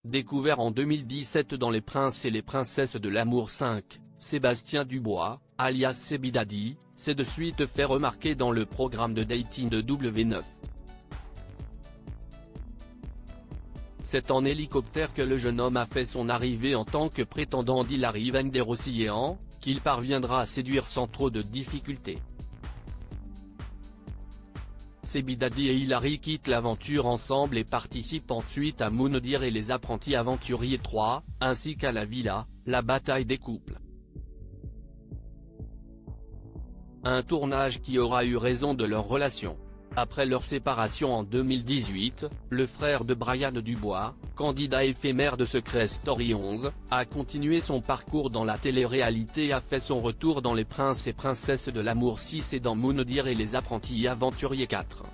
Découvert en 2017 dans Les Princes et les Princesses de l'amour 5, Sébastien Dubois, alias Sebidadi, s'est de suite fait remarquer dans le programme de dating de W9. C'est en hélicoptère que le jeune homme a fait son arrivée en tant que prétendant d'Hilary Van der Oceaan, qu'il parviendra à séduire sans trop de difficultés. Sebidadi et Hillary quittent l'aventure ensemble et participent ensuite à Moundir et les Apprentis Aventuriers 3, ainsi qu'à La Villa, la bataille des couples. Un tournage qui aura eu raison de leur relation. Après leur séparation en 2018, le frère de Brian Dubois, candidat éphémère de Secret Story 11, a continué son parcours dans la télé-réalité et a fait son retour dans Les Princes et Princesses de l'amour 6 et dans Moundir et les Apprentis Aventuriers 4.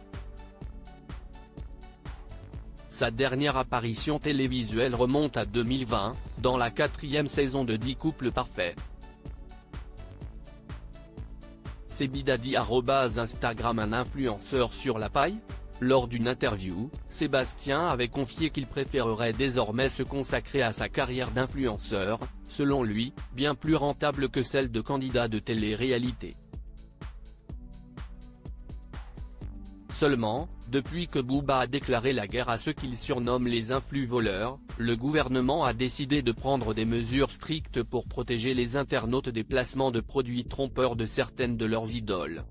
Sa dernière apparition télévisuelle remonte à 2020, dans la 4e saison de 10 couples parfaits. Sebidadi @Instagram un influenceur sur la paille. Lors d'une interview, Sébastien avait confié qu'il préférerait désormais se consacrer à sa carrière d'influenceur, selon lui, bien plus rentable que celle de candidat de télé-réalité. Seulement, depuis que Booba a déclaré la guerre à ceux qu'il surnomme les influx-voleurs, le gouvernement a décidé de prendre des mesures strictes pour protéger les internautes des placements de produits trompeurs de certaines de leurs idoles.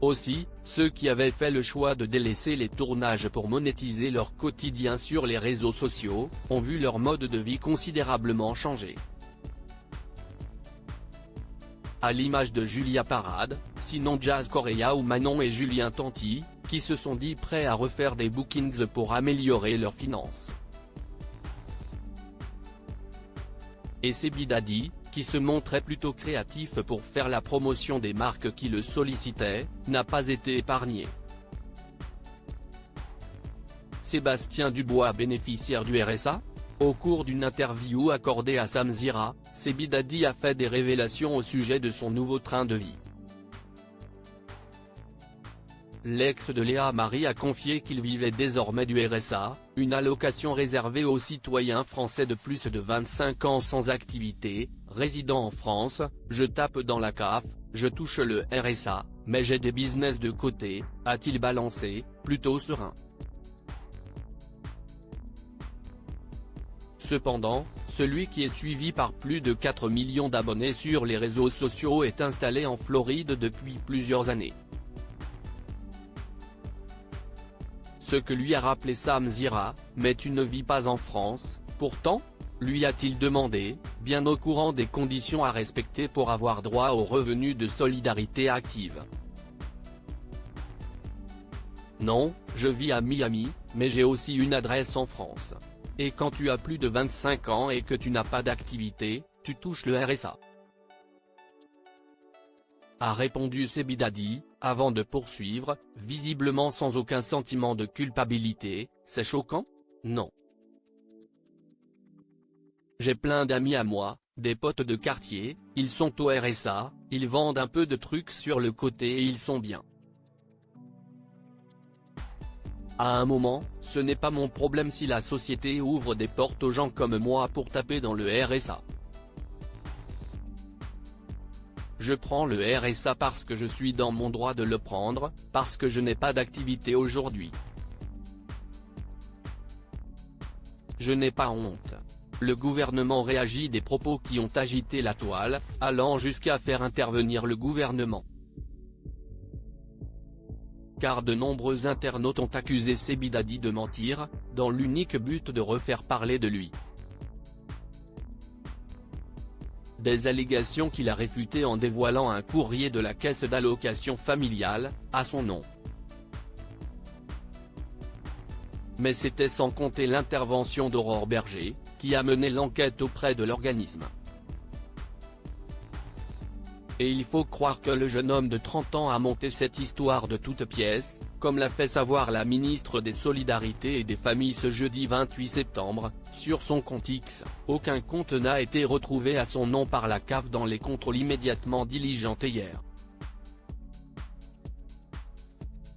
Aussi, ceux qui avaient fait le choix de délaisser les tournages pour monétiser leur quotidien sur les réseaux sociaux, ont vu leur mode de vie considérablement changer. À l'image de Julia Parade, sinon Jazz Correa ou Manon et Julien Tanti, qui se sont dit prêts à refaire des bookings pour améliorer leurs finances. Et Sebidadi, qui se montrait plutôt créatif pour faire la promotion des marques qui le sollicitaient, n'a pas été épargné. Sébastien Dubois bénéficiaire du RSA ? Au cours d'une interview accordée à Samzira, Sebidadi a fait des révélations au sujet de son nouveau train de vie. L'ex de Léa Marie a confié qu'il vivait désormais du RSA, une allocation réservée aux citoyens français de plus de 25 ans sans activité, résidant en France. Je tape dans la CAF, je touche le RSA, mais j'ai des business de côté, a-t-il balancé, plutôt serein. Cependant, celui qui est suivi par plus de 4 millions d'abonnés sur les réseaux sociaux est installé en Floride depuis plusieurs années. Ce que lui a rappelé Samzira, mais tu ne vis pas en France, pourtant, lui a-t-il demandé, bien au courant des conditions à respecter pour avoir droit aux revenus de solidarité active. Non, je vis à Miami, mais j'ai aussi une adresse en France. Et quand tu as plus de 25 ans et que tu n'as pas d'activité, tu touches le RSA. A répondu Sebidadi, avant de poursuivre, visiblement sans aucun sentiment de culpabilité. C'est choquant ? Non. J'ai plein d'amis à moi, des potes de quartier, ils sont au RSA, ils vendent un peu de trucs sur le côté et ils sont bien. À un moment, ce n'est pas mon problème si la société ouvre des portes aux gens comme moi pour taper dans le RSA. Je prends le RSA parce que je suis dans mon droit de le prendre, parce que je n'ai pas d'activité aujourd'hui. Je n'ai pas honte. Le gouvernement réagit des propos qui ont agité la toile, allant jusqu'à faire intervenir le gouvernement. Car de nombreux internautes ont accusé Sebidadi de mentir, dans l'unique but de refaire parler de lui. Des allégations qu'il a réfutées en dévoilant un courrier de la caisse d'allocation familiale, à son nom. Mais c'était sans compter l'intervention d'Aurore Berger, qui a mené l'enquête auprès de l'organisme. Et il faut croire que le jeune homme de 30 ans a monté cette histoire de toutes pièces, comme l'a fait savoir la ministre des Solidarités et des Familles ce jeudi 28 septembre, sur son compte X. Aucun compte n'a été retrouvé à son nom par la CAF dans les contrôles immédiatement diligentés hier.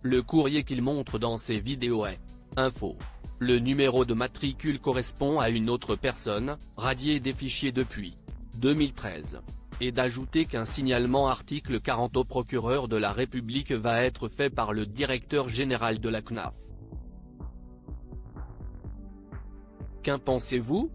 Le courrier qu'il montre dans ses vidéos est Info. Le numéro de matricule correspond à une autre personne, radiée des fichiers depuis 2013. Et d'ajouter qu'un signalement article 40 au procureur de la République va être fait par le directeur général de la CNAF. Qu'en pensez-vous ?